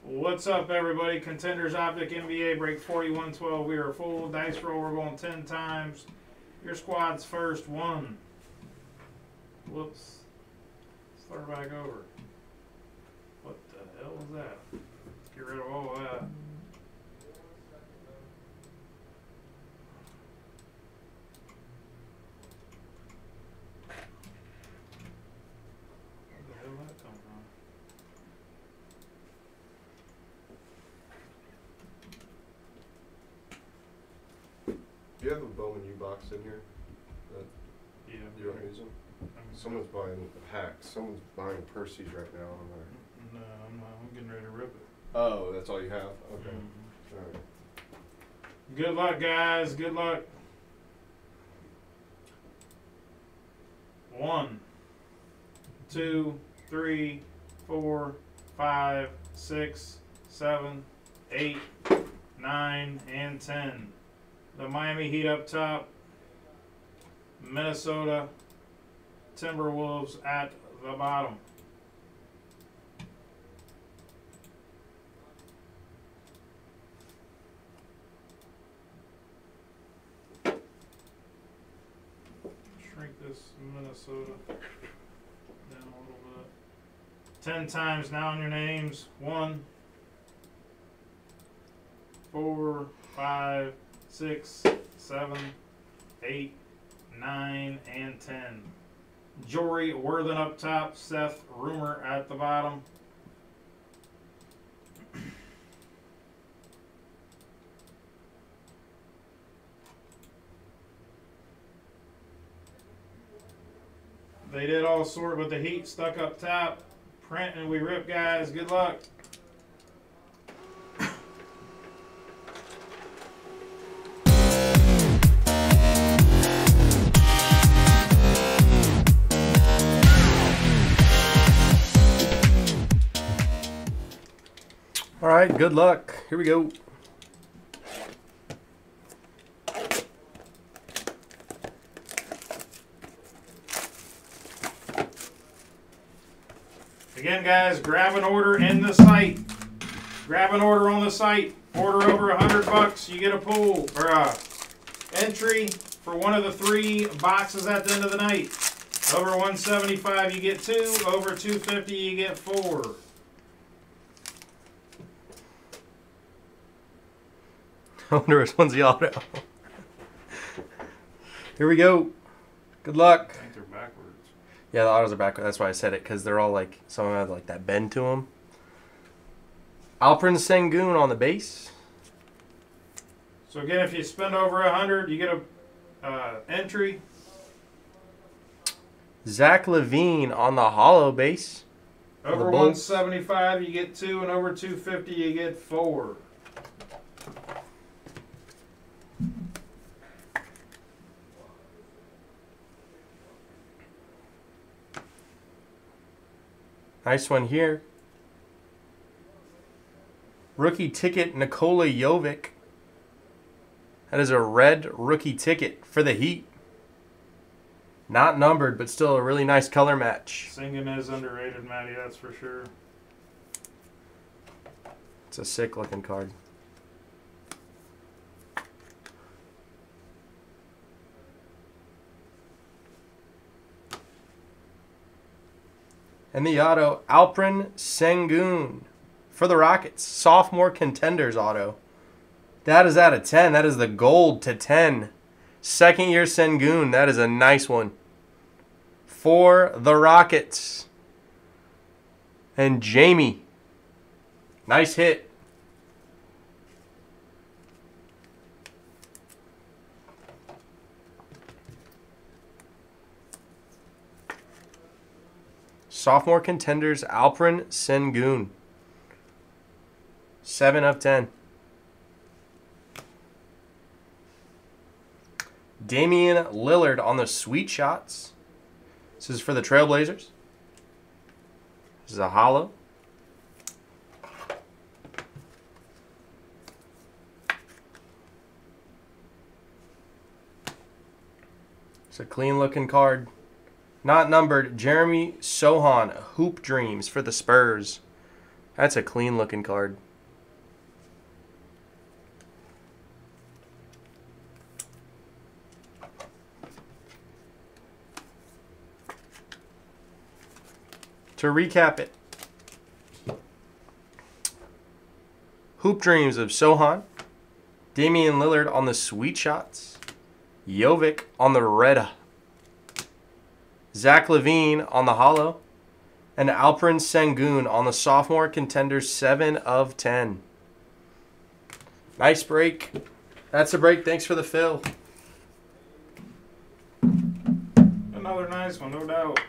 What's up, everybody? Contenders Optic NBA break 41-12. We are full dice roll. We're going 10 times. Your squad's first one. Whoops. Start back over. What the hell was that? Let's get rid of all of that. Where the hell did that come from? Do you have a Bowman U-box in here? Yeah. You don't use them? Someone's buying a pack. Someone's buying Percy's right now on there. No, I'm not. I'm getting ready to rip it. Oh, that's all you have? Okay. All right. Good luck, guys. Good luck. 1, 2, 3, 4, 5, 6, 7, 8, 9, and 10. The Miami Heat up top. Minnesota Timberwolves at the bottom. Shrink this Minnesota down a little bit. 10 times now on your names. 1, 4, 5, 6, 7, 8, 9, and 10. Jory Worthen up top. Seth Rumor at the bottom. They did all sort, but the Heat stuck up top. Print and we rip, guys. Good luck. All right, good luck. Here we go. Again, guys, grab an order in the site. Grab an order on the site. Order over $100, you get a pool or a entry for one of the 3 boxes at the end of the night. Over $175, you get 2. Over $250, you get 4. I wonder which one's the auto. Here we go. Good luck. I think they're backwards. Yeah, the autos are backwards. That's why I said it, because they're all like, some of them have like that bend to them. Alperen Sengun on the base. So again, if you spend over $100, you get a entry. Zach LaVine on the hollow base. Over the Bulls. 175, you get 2, and over 250, you get 4. Nice one here. Rookie ticket, Nikola Jovic. That is a red rookie ticket for the Heat. Not numbered, but still a really nice color match. Singing is underrated, Matty, that's for sure. It's a sick looking card. And the auto, Alperen Sengun for the Rockets. Sophomore Contenders auto. That is out of 10. That is the gold to 10. Second year Sengun. That is a nice one. For the Rockets. And Jamie. Nice hit. Sophomore Contenders, Alperen Sengun. 7 of 10. Damian Lillard on the sweet shots. This is for the Trailblazers. This is a hollow. It's a clean looking card. Not numbered, Jeremy Sohan, Hoop Dreams for the Spurs. That's a clean looking card. To recap it, Hoop Dreams of Sohan, Damian Lillard on the Sweet Shots, Jovic on the Red, Zach LaVine on the Hollow, and Alperen Sengun on the Sophomore Contenders 7 of 10. Nice break. That's a break. Thanks for the fill. Another nice one, no doubt.